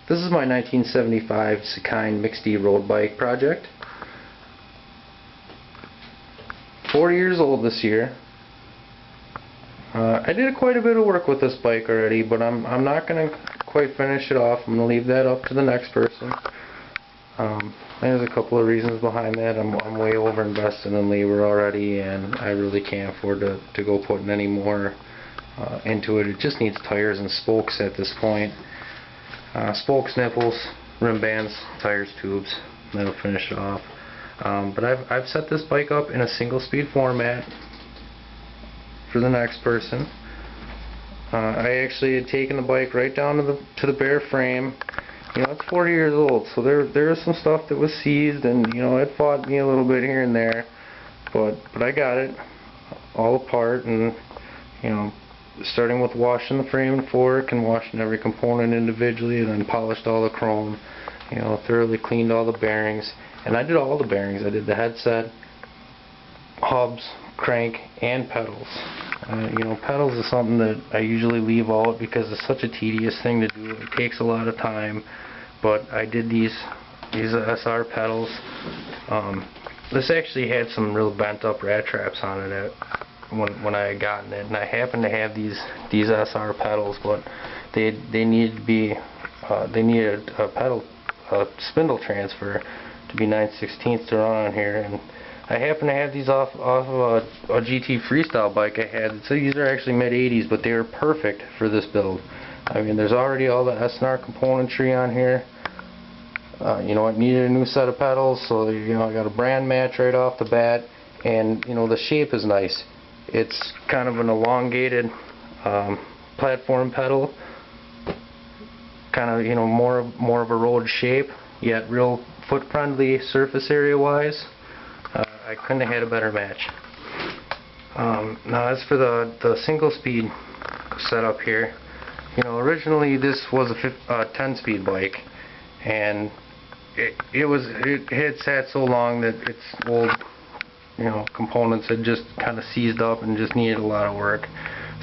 This is my 1975 Sekine MIXTE road bike project. 4 years old this year. I did quite a bit of work with this bike already, but I'm not going to quite finish it off. I'm going to leave that up to the next person. There's a couple of reasons behind that. I'm way over invested in labor already, and I really can't afford to go putting any more into it. It just needs tires and spokes at this point. Spokes, nipples, rim bands, tires, tubes. That'll finish it off. But I've set this bike up in a single speed format for the next person. I actually had taken the bike right down to the bare frame. You know, it's 40 years old, so there is some stuff that was seized, and you know, it fought me a little bit here and there, but I got it all apart, and you know, starting with washing the frame and fork and washing every component individually, and then polished all the chrome, you know, thoroughly cleaned all the bearings, and I did all the bearings. I did the headset, hubs, crank, and pedals. You know, pedals is something that I usually leave out because it's such a tedious thing to do. It takes a lot of time, but I did these SR pedals. This actually had some real bent up rat traps on it when I had gotten it, and I happened to have these SR pedals, but they needed to be they needed a spindle transfer to be 9/16 to run on here, and I happen to have these off of a GT freestyle bike I had. So these are actually mid-80s, but they were perfect for this build. I mean, there's already all the SNR componentry on here. You know, it needed a new set of pedals, so you know, I got a brand match right off the bat, and you know, the shape is nice. It's kind of an elongated platform pedal, kind of, you know, more of a road shape, yet real foot-friendly surface area-wise. I couldn't have had a better match. Now, as for the single-speed setup here, you know, originally this was a 10-speed bike, and it had sat so long that its old, you know, components had just kind of seized up and just needed a lot of work.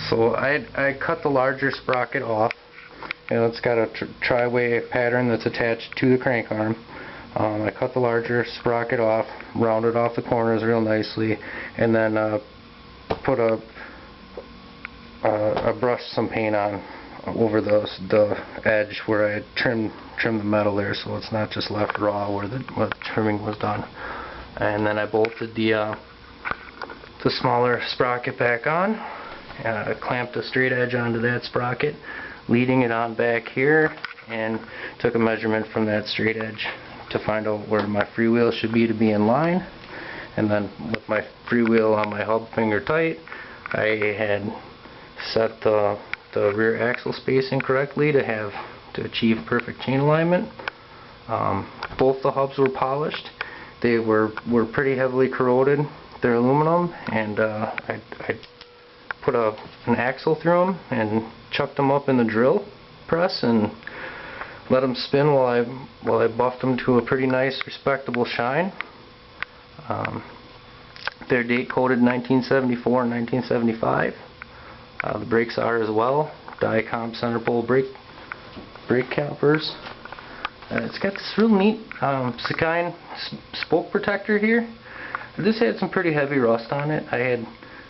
So I cut the larger sprocket off. You know, it's got a tri-way pattern that's attached to the crank arm. I cut the larger sprocket off, rounded off the corners real nicely, and then put I brushed some paint on over the edge where I had trimmed the metal there, so it's not just left raw where the trimming was done. And then I bolted the smaller sprocket back on. I clamped a straight edge onto that sprocket, leading it on back here, and took a measurement from that straight edge to find out where my freewheel should be to be in line. And then with my freewheel on my hub finger tight, I had set the rear axle spacing correctly to achieve perfect chain alignment. Both the hubs were polished. They were pretty heavily corroded. They're aluminum, and I put an axle through them and chucked them up in the drill press and let them spin while I buffed them to a pretty nice, respectable shine. They're date coded 1974 and 1975. The brakes are as well. Diacomp center pole brake calipers. It's got this real neat Sekine spoke protector here. This had some pretty heavy rust on it. I had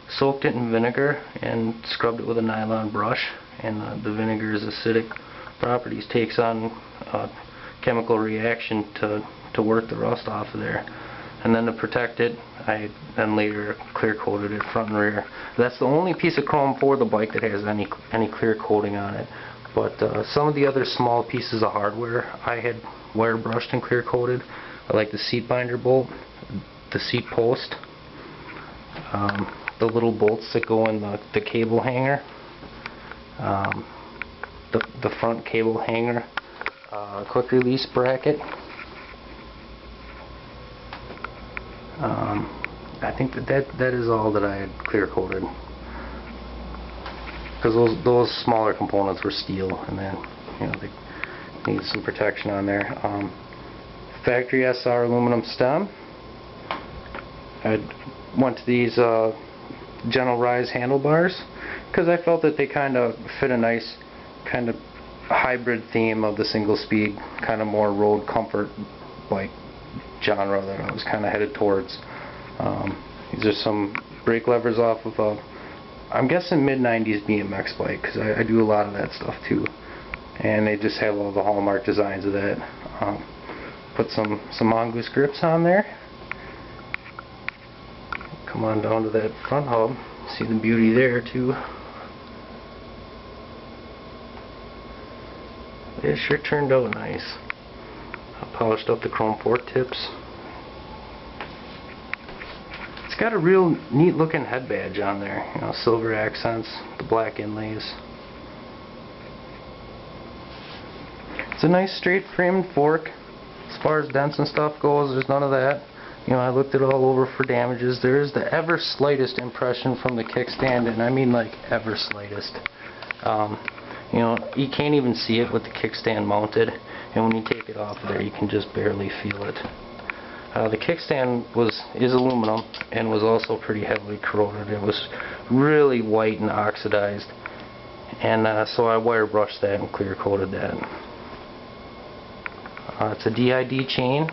soaked it in vinegar and scrubbed it with a nylon brush, and the vinegar's acidic properties takes on a chemical reaction to work the rust off of there. And then to protect it, I then later clear coated it front and rear. That's the only piece of chrome for the bike that has any clear coating on it. But some of the other small pieces of hardware I had wire brushed and clear coated, like the seat binder bolt, the seat post, the little bolts that go in the cable hanger, the front cable hanger, quick release bracket. I think that is all that I had clear coated, because those smaller components were steel, and then, you know, they need some protection on there. Factory SR aluminum stem. I went to these gentle rise handlebars because I felt that they kind of fit a nice kind of hybrid theme of the single speed, kind of more road comfort bike genre that I was kind of headed towards. These are some brake levers off of a, I'm guessing mid-90s BMX bike, because I do a lot of that stuff too. And they just have all the hallmark designs of that. Put some mongoose grips on there. Come on down to that front hub. See the beauty there too. It sure turned out nice. I polished up the chrome fork tips. It's got a real neat looking head badge on there. You know, silver accents, the black inlays. It's a nice straight framed fork. As far as dents and stuff goes, there's none of that. You know, I looked it all over for damages. There is the ever slightest impression from the kickstand, and I mean like ever slightest. You know, you can't even see it with the kickstand mounted, and when you take it off of there, you can just barely feel it. The kickstand is aluminum and was also pretty heavily corroded. It was really white and oxidized, and so I wire brushed that and clear coated that. It's a DID chain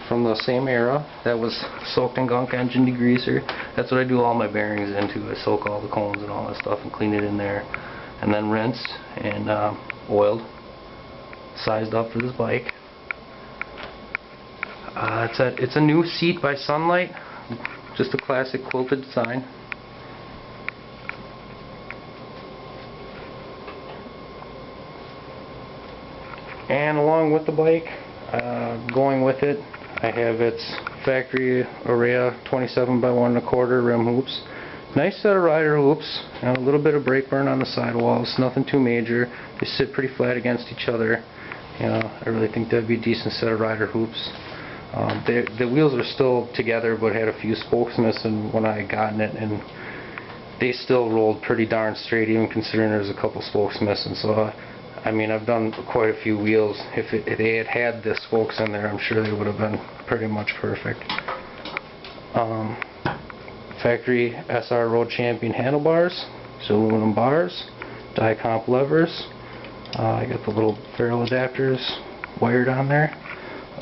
from the same era that was soaked in gunk engine degreaser. That's what I do all my bearings into. I soak all the cones and all that stuff and clean it in there, and then rinsed and oiled, sized up for this bike. It's a new seat by Sunlight, just a classic quilted design. And along with the bike, going with it, I have its factory Area 27 by 1 1/4 rim hoops. Nice set of rider hoops, and a little bit of brake burn on the sidewalls, nothing too major. They sit pretty flat against each other. You know, I really think that'd be a decent set of rider hoops. The wheels are still together, but had a few spokes missing when I had gotten it, and they still rolled pretty darn straight, even considering there's a couple spokes missing. So I mean, I've done quite a few wheels. If they had had the spokes in there, I'm sure they would have been pretty much perfect. Factory SR Road Champion handlebars, so aluminum bars, die comp levers. I got the little ferrule adapters wired on there.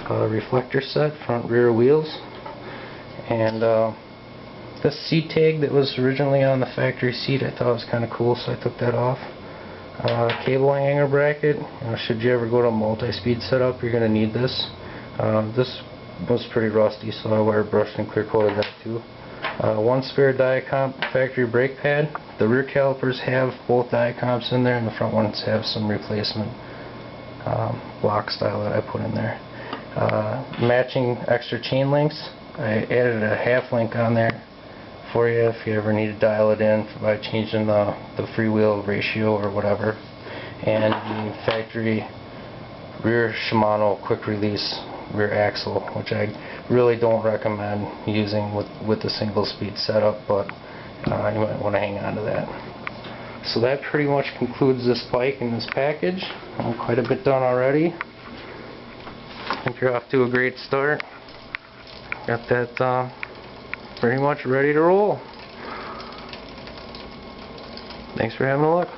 Reflector set, front rear wheels, and this seat tag that was originally on the factory seat I thought was kind of cool, so I took that off. Cable hanger bracket. You know, should you ever go to a multi-speed setup, you're going to need this. This was pretty rusty, so I wire brushed and clear coated that too. One spare Diacomp factory brake pad. The rear calipers have both Diacomps in there, and the front ones have some replacement block style that I put in there. Matching extra chain links. I added a half link on there for you if you ever need to dial it in by changing the freewheel ratio or whatever. And the factory rear Shimano quick release rear axle, which I really don't recommend using with the single speed setup, but you might want to hang on to that. So that pretty much concludes this bike and this package. I'm quite a bit done already. I think you're off to a great start. Got that pretty much ready to roll. Thanks for having a look.